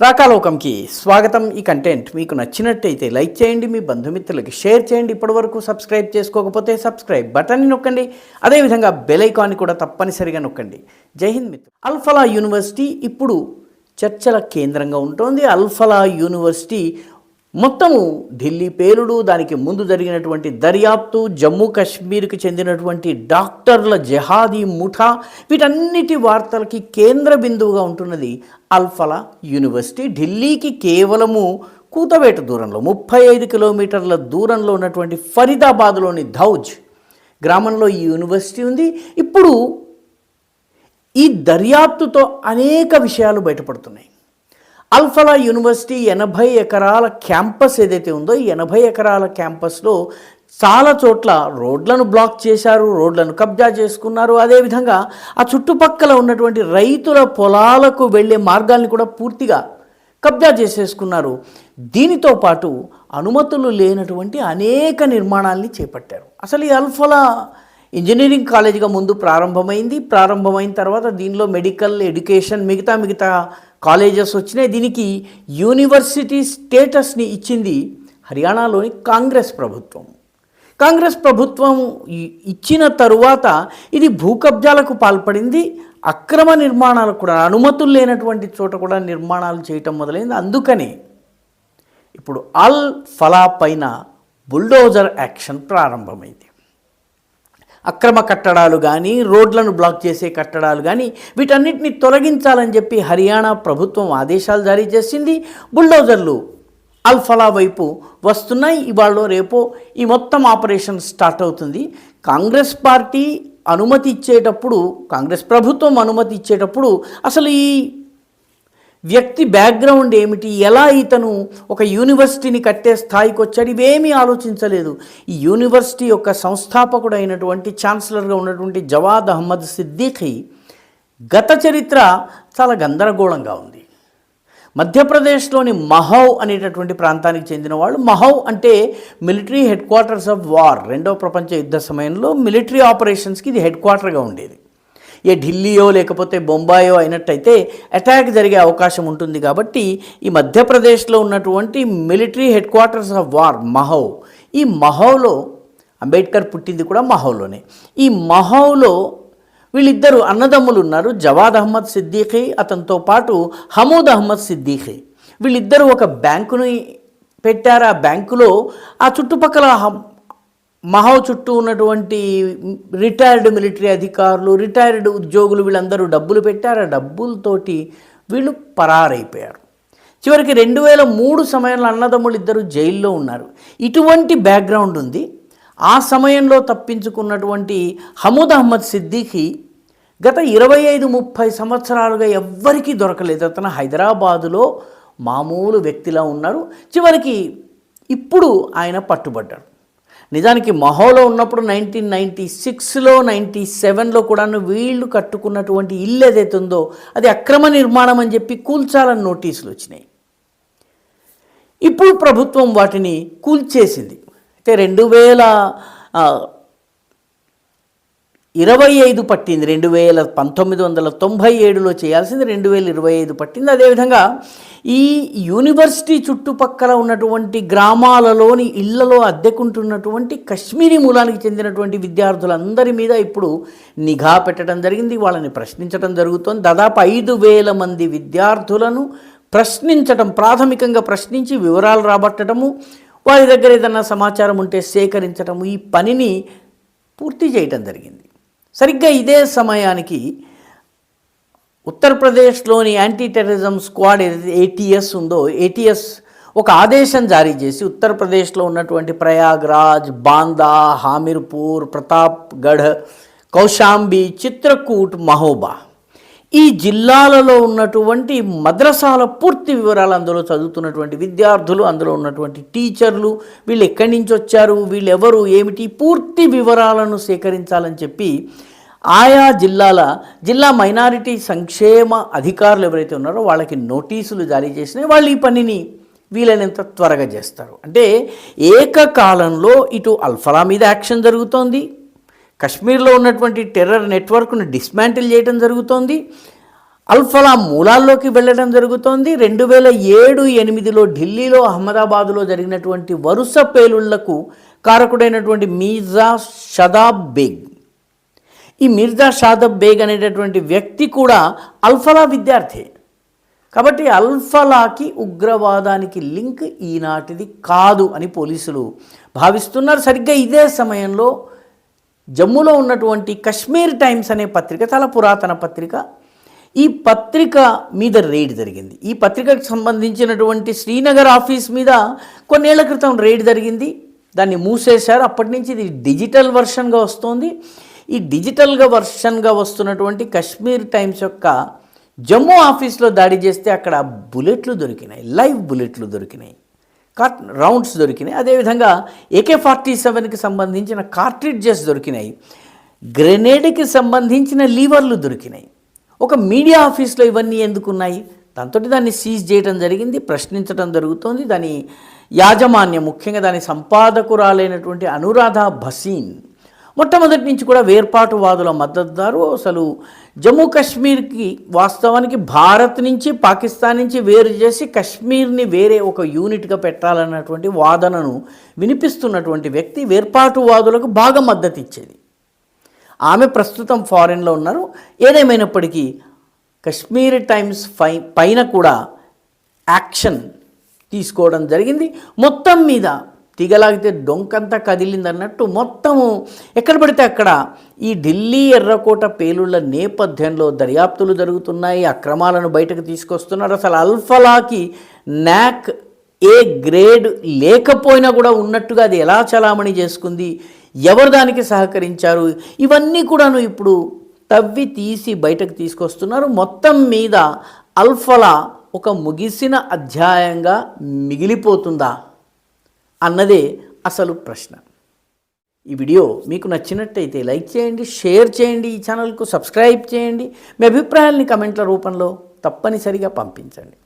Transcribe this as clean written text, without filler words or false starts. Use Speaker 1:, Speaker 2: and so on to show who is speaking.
Speaker 1: రాకాలోకంకి స్వాగతం. ఈ కంటెంట్ మీకు నచ్చినట్టయితే లైక్ చేయండి, మీ బంధుమిత్రులకి షేర్ చేయండి. ఇప్పటివరకు సబ్స్క్రైబ్ చేసుకోకపోతే సబ్స్క్రైబ్ బటన్ని నొక్కండి. అదేవిధంగా బెల్ ఐకాన్ని కూడా తప్పనిసరిగా నొక్కండి. జై హింద్ మిత్రులు. అల్ఫలా యూనివర్సిటీ ఇప్పుడు చర్చల కేంద్రంగా ఉంటుంది. అల్ఫలా యూనివర్సిటీ మొత్తము ఢిల్లీ పేలుడు, దానికి ముందు జరిగినటువంటి దర్యాప్తు, జమ్మూ కాశ్మీర్కి చెందినటువంటి డాక్టర్ల జెహాదీ ముఠా, వీటన్నిటి వార్తలకి కేంద్ర బిందువుగా ఉంటున్నది అల్ఫలా యూనివర్సిటీ. ఢిల్లీకి కేవలము కూతవేట దూరంలో 35 కిలోమీటర్ల దూరంలో ఉన్నటువంటి ఫరీదాబాద్లోని ధౌజ్ గ్రామంలో ఈ యూనివర్సిటీ ఉంది. ఇప్పుడు ఈ దర్యాప్తుతో అనేక విషయాలు బయటపడుతున్నాయి. అల్ఫలా యూనివర్సిటీ 80 ఎకరాల క్యాంపస్ ఏదైతే ఉందో, ఈ 80 ఎకరాల క్యాంపస్లో చాలా చోట్ల రోడ్లను బ్లాక్ చేశారు, రోడ్లను కబ్జా చేసుకున్నారు. అదేవిధంగా ఆ చుట్టుపక్కల ఉన్నటువంటి రైతుల పొలాలకు వెళ్ళే మార్గాల్ని కూడా పూర్తిగా కబ్జా చేసేసుకున్నారు. దీనితో పాటు అనుమతులు లేనటువంటి అనేక నిర్మాణాలని చేపట్టారు. అసలు ఈ అల్ఫలా ఇంజనీరింగ్ కాలేజీగా ముందు ప్రారంభమైన తర్వాత దీనిలో మెడికల్, ఎడ్యుకేషన్, మిగతా కాలేజెస్ వచ్చినాయి. దీనికి యూనివర్సిటీ స్టేటస్ని ఇచ్చింది హర్యానాలోని కాంగ్రెస్ ప్రభుత్వం ఇచ్చిన తరువాత ఇది భూకబ్జాలకు పాల్పడింది. అక్రమ నిర్మాణాలు కూడా, అనుమతులు లేనటువంటి చోట కూడా నిర్మాణాలు చేయటం మొదలైంది. అందుకని ఇప్పుడు అల్ ఫలా పైన బుల్డోజర్ యాక్షన్ ప్రారంభమైంది. అక్రమ కట్టడాలు కానీ, రోడ్లను బ్లాక్ చేసే కట్టడాలు కానీ, వీటన్నిటిని తొలగించాలని చెప్పి హర్యానా ప్రభుత్వం ఆదేశాలు జారీ చేసింది. బుల్డోజర్లు అల్ఫలా వైపు వస్తున్నాయి. ఇవాళ రేపో ఈ మొత్తం ఆపరేషన్ స్టార్ట్ అవుతుంది. కాంగ్రెస్ ప్రభుత్వం అనుమతి ఇచ్చేటప్పుడు అసలు ఈ వ్యక్తి బ్యాక్గ్రౌండ్ ఏమిటి, ఎలా ఇతను ఒక యూనివర్సిటీని కట్టే స్థాయికి వచ్చాడు, ఇవేమీ ఆలోచించలేదు. ఈ యూనివర్సిటీ యొక్క సంస్థాపకుడు అయినటువంటి ఛాన్సలర్గా ఉన్నటువంటి జవాద్ అహ్మద్ సిద్దిఖీ గత చరిత్ర చాలా గందరగోళంగా ఉంది. మధ్యప్రదేశ్లోని మహౌ అనేటటువంటి ప్రాంతానికి చెందిన వాళ్ళు. మహౌ అంటే military headquarters of war. రెండవ ప్రపంచ యుద్ధ సమయంలో మిలిటరీ ఆపరేషన్స్కి ఇది హెడ్ క్వార్టర్గా ఉండేది. ఢిల్లీయో లేకపోతే బొంబాయో అయినట్టయితే అటాక్ జరిగే అవకాశం ఉంటుంది. కాబట్టి ఈ మధ్యప్రదేశ్లో ఉన్నటువంటి military headquarters of war Mhow, ఈ మహౌలో అంబేద్కర్ పుట్టింది కూడా మహౌలోనే. ఈ మహౌలో వీళ్ళిద్దరు అన్నదమ్ములు ఉన్నారు. జవాద్ అహ్మద్ సిద్దిఖీ, అతనితో పాటు హమూద్ అహ్మద్ సిద్దిఖీ. వీళ్ళిద్దరూ ఒక బ్యాంకుని పెట్టారు. ఆ బ్యాంకులో ఆ చుట్టుపక్కల మహౌ చుట్టూ ఉన్నటువంటి రిటైర్డ్ మిలిటరీ అధికారులు, రిటైర్డ్ ఉద్యోగులు వీళ్ళందరూ డబ్బులు పెట్టారు. ఆ డబ్బులతోటి వీళ్ళు పరారైపోయారు. చివరికి 2003 సమయంలో అన్నదమ్ములు ఇద్దరు జైల్లో ఉన్నారు. ఇటువంటి బ్యాక్గ్రౌండ్ ఉంది. ఆ సమయంలో తప్పించుకున్నటువంటి హమూద్ అహ్మద్ సిద్దిఖీ గత 25-30 సంవత్సరాలుగా ఎవ్వరికీ దొరకలేదు. అతను హైదరాబాదులో మామూలు వ్యక్తిలా ఉన్నారు. చివరికి ఇప్పుడు ఆయన పట్టుబడ్డారు. నిజానికి మహౌలో ఉన్నప్పుడు 1996లో 97లో కూడా వీళ్ళు కట్టుకున్నటువంటి ఇల్లు ఏదైతే ఉందో అది అక్రమ నిర్మాణం అని చెప్పి కూల్చాలని నోటీసులు వచ్చినాయి. ఇప్పుడు ప్రభుత్వం వాటిని కూల్చేసింది. అయితే 2025 పట్టింది. 1997లో చేయాల్సింది 2025 పట్టింది. అదేవిధంగా ఈ యూనివర్సిటీ చుట్టుపక్కల ఉన్నటువంటి గ్రామాలలోని ఇళ్లలో అద్దెకుంటున్నటువంటి కశ్మీరీ మూలానికి చెందినటువంటి విద్యార్థులందరి మీద ఇప్పుడు నిఘా పెట్టడం జరిగింది. వాళ్ళని ప్రశ్నించడం జరుగుతోంది. దాదాపు 5,000 మంది విద్యార్థులను ప్రాథమికంగా ప్రశ్నించి వివరాలు రాబట్టడము, వారి దగ్గర ఏదైనా సమాచారం ఉంటే సేకరించడము, ఈ పనిని పూర్తి చేయటం జరిగింది. సరిగ్గా ఇదే సమయానికి ఉత్తరప్రదేశ్లోని యాంటీ టెర్రరిజం స్క్వాడ్ ఏదైతే ATS ఉందో, ATS ఒక ఆదేశం జారీ చేసి ఉత్తరప్రదేశ్లో ఉన్నటువంటి ప్రయాగ్రాజ్, బాందా, హామిర్పూర్, ప్రతాప్గఢ్, కౌశాంబి, చిత్రకూట్, మహోబా ఈ జిల్లాలలో ఉన్నటువంటి మద్రసాల పూర్తి వివరాలు, అందులో చదువుతున్నటువంటి విద్యార్థులు, అందులో ఉన్నటువంటి టీచర్లు, వీళ్ళు ఎక్కడి నుంచి వచ్చారు, వీళ్ళు ఎవరు ఏమిటి, పూర్తి వివరాలను సేకరించాలని చెప్పి ఆయా జిల్లా మైనారిటీ సంక్షేమ అధికారులు ఎవరైతే ఉన్నారో వాళ్ళకి నోటీసులు జారీ చేసినాయి. వాళ్ళు ఈ పనిని వీలైనంత త్వరగా చేస్తారు. అంటే ఏకకాలంలో ఇటు అల్ఫలా మీద యాక్షన్ జరుగుతోంది, కశ్మీర్లో ఉన్నటువంటి టెర్రర్ నెట్వర్క్ను డిస్మాంటిల్ చేయడం జరుగుతోంది. అల్ఫలా మూలాల్లోకి వెళ్ళడం జరుగుతోంది. 2007-8లో ఢిల్లీలో, అహ్మదాబాదులో జరిగినటువంటి వరుస పేలుళ్లకు కారకుడైనటువంటి మీర్జా షదాబ్ బేగ్, ఈ మీర్జా షాదాబ్ బేగ్ అనేటటువంటి వ్యక్తి కూడా అల్ఫలా విద్యార్థి. కాబట్టి అల్ఫలాకి ఉగ్రవాదానికి లింక్ ఈనాటిది కాదు అని పోలీసులు భావిస్తున్నారు. సరిగ్గా ఇదే సమయంలో జమ్మూలో ఉన్నటువంటి కశ్మీర్ టైమ్స్ అనే పత్రిక, చాలా పురాతన పత్రిక, ఈ పత్రిక మీద రైడ్ జరిగింది. ఈ పత్రికకు సంబంధించినటువంటి శ్రీనగర్ ఆఫీస్ మీద కొన్నేళ్ల క్రితం రైడ్ జరిగింది. దాన్ని మూసేశారు. అప్పటి నుంచి ఇది డిజిటల్ వర్షన్గా వస్తుంది. ఈ డిజిటల్గా వర్షన్గా వస్తున్నటువంటి కశ్మీర్ టైమ్స్ యొక్క జమ్మూ ఆఫీస్లో దాడి చేస్తే అక్కడ బుల్లెట్లు దొరికినాయి, లైవ్ బుల్లెట్లు దొరికినాయి, రౌండ్స్ దొరికినాయి. అదేవిధంగా AK-47కి సంబంధించిన కార్ట్రిడ్జెస్ దొరికినాయి, గ్రెనేడ్కి సంబంధించిన లీవర్లు దొరికినాయి. ఒక మీడియా ఆఫీస్లో ఇవన్నీ ఎందుకున్నాయి? దాంతో దాన్ని సీజ్ చేయడం జరిగింది, ప్రశ్నించడం జరుగుతోంది. దాని యాజమాన్యం, ముఖ్యంగా దాని సంపాదకురాలైనటువంటి అనురాధ భసీన్ మొట్టమొదటి నుంచి కూడా వేర్పాటువాదుల మద్దతుదారు. అసలు జమ్మూ కాశ్మీర్కి వాస్తవానికి భారత్ నుంచి, పాకిస్తాన్ నుంచి వేరు చేసి కశ్మీర్ని వేరే ఒక యూనిట్గా పెట్టాలన్నటువంటి వాదనను వినిపిస్తున్నటువంటి వ్యక్తి, వేర్పాటువాదులకు బాగా మద్దతు ఇచ్చేది. ఆమె ప్రస్తుతం ఫారెన్లో ఉన్నారు. ఏదేమైనప్పటికీ కశ్మీర్ టైమ్స్ పైన కూడా యాక్షన్ తీసుకోవడం జరిగింది. మొత్తం మీద తీగలాగితే డొంకంతా కదిలిందన్నట్టు మొత్తము ఎక్కడ పడితే అక్కడ ఈ ఢిల్లీ ఎర్రకోట పేలుళ్ల నేపథ్యంలో దర్యాప్తులు జరుగుతున్నాయి, అక్రమాలను బయటకు తీసుకొస్తున్నారు. అసలు అల్ఫలాకి NAC A గ్రేడ్ లేకపోయినా కూడా ఉన్నట్టుగా అది ఎలా చలామణి చేసుకుంది, ఎవరు దానికి సహకరించారు, ఇవన్నీ కూడాను ఇప్పుడు తవ్వి తీసి బయటకు తీసుకొస్తున్నారు. మొత్తం మీద అల్ఫలా ఒక ముగిసిన అధ్యాయంగా మిగిలిపోతుందా అన్నదే అసలు ప్రశ్న. ఈ వీడియో మీకు నచ్చినట్టయితే లైక్ చేయండి, షేర్ చేయండి, ఈ ఛానల్కు సబ్స్క్రైబ్ చేయండి. మీ అభిప్రాయాల్ని కమెంట్ల రూపంలో తప్పనిసరిగా పంపించండి.